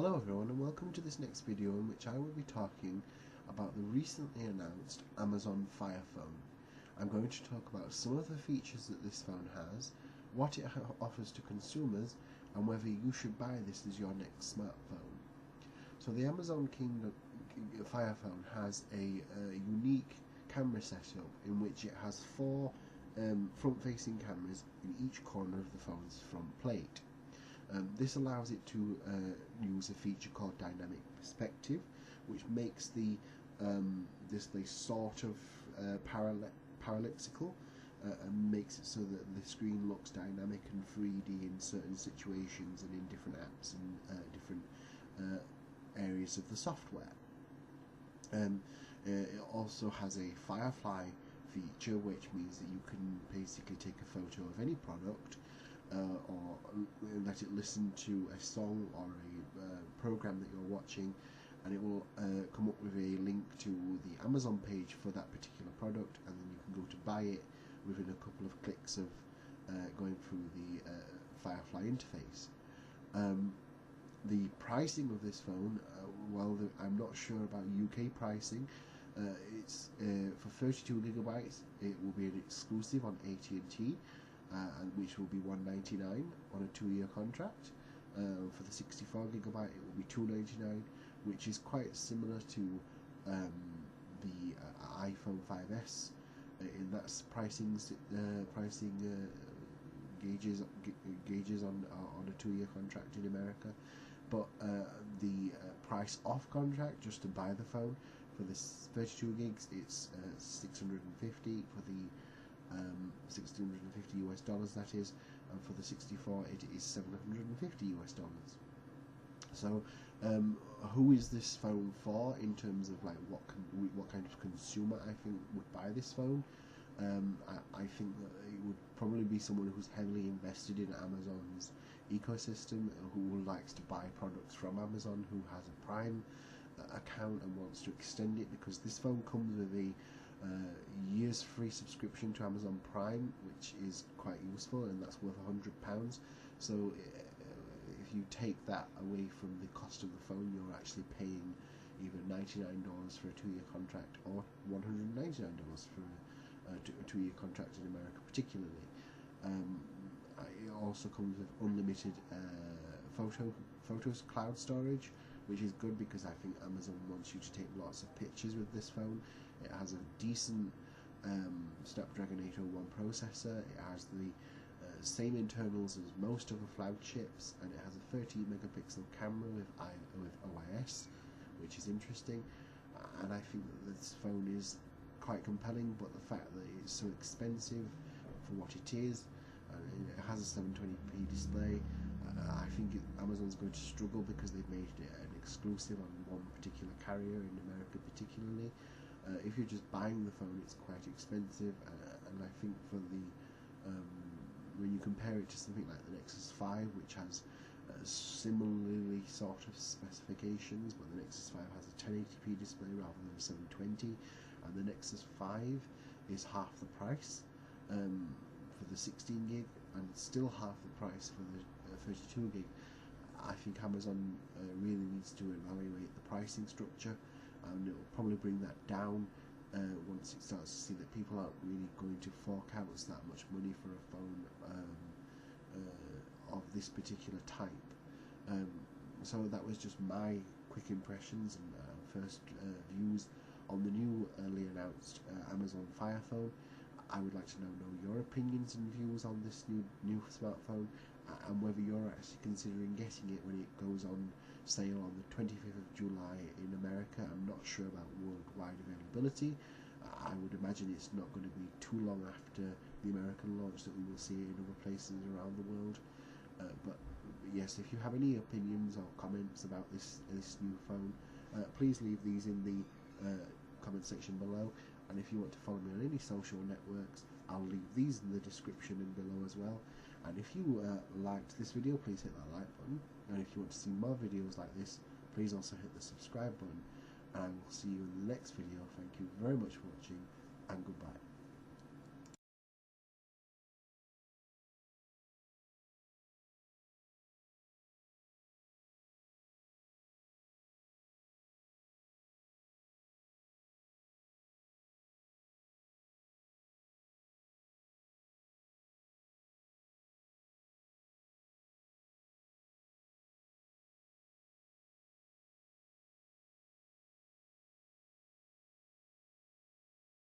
Hello everyone and welcome to this next video in which I will be talking about the recently announced Amazon Fire Phone. I'm going to talk about some of the features that this phone has, what it offers to consumers, and whether you should buy this as your next smartphone. So the Amazon King Fire Phone has a unique camera setup in which it has four front-facing cameras in each corner of the phone's front plate. This allows it to use a feature called dynamic perspective, which makes the display sort of parallaxical and makes it so that the screen looks dynamic and 3D in certain situations and in different apps and different areas of the software. It also has a Firefly feature, which means that you can basically take a photo of any product or let it listen to a song or a program that you're watching, and it will come up with a link to the Amazon page for that particular product, and then you can go to buy it within a couple of clicks of going through the Firefly interface. The pricing of this phone, I'm not sure about UK pricing. It's for 32 gigabytes. It will be an exclusive on AT&T. And which will be $199 on a 2-year contract. For the 64 gigabyte, it will be $299, which is quite similar to the iPhone 5S in that pricing gauges on a 2-year contract in America. But the price off contract, just to buy the phone, for this 32 gigs, it's $650 for the 650 US dollars, that is, and for the 64 it is 750 US dollars. So who is this phone for in terms of like what kind of consumer I think would buy this phone? I think that it would probably be someone who's heavily invested in Amazon's ecosystem, who likes to buy products from Amazon, who has a Prime account and wants to extend it, because this phone comes with a year's free subscription to Amazon Prime, which is quite useful, and that's worth £100. So if you take that away from the cost of the phone, you're actually paying either $99 for a 2-year contract or $199 for a 2-year contract in America particularly. It also comes with unlimited photos cloud storage, which is good because I think Amazon wants you to take lots of pictures with this phone. It has a decent Snapdragon 801 processor. It has the same internals as most of the flagships, and it has a 13 megapixel camera with OIS, which is interesting. And I think that this phone is quite compelling, but the fact that it's so expensive for what it is, and it has a 720p display, I think Amazon's going to struggle because they've made it an exclusive on one particular carrier in America particularly. If you're just buying the phone, it's quite expensive, and I think for the when you compare it to something like the Nexus 5, which has similarly sort of specifications, but the Nexus 5 has a 1080p display rather than a 720, and the Nexus 5 is half the price for the 16 gig, and still half the price for the 32 gig. I think Amazon really needs to evaluate the pricing structure, and it will probably bring that down once it starts to see that people aren't really going to fork out that much money for a phone of this particular type. So that was just my quick impressions and first views on the newly announced Amazon Fire Phone. I would like to know your opinions and views on this new smartphone, and whether you're actually considering getting it when it goes on sale on the 25th of July in America. I'm not sure about worldwide availability. I would imagine it's not going to be too long after the American launch that we will see it in other places around the world. But yes, if you have any opinions or comments about this new phone, please leave these in the comment section below. And if you want to follow me on any social networks, I'll leave these in the description and below as well. And if you liked this video, please hit that like button. And if you want to see more videos like this, please also hit the subscribe button. And we'll see you in the next video. Thank you very much for watching, and goodbye.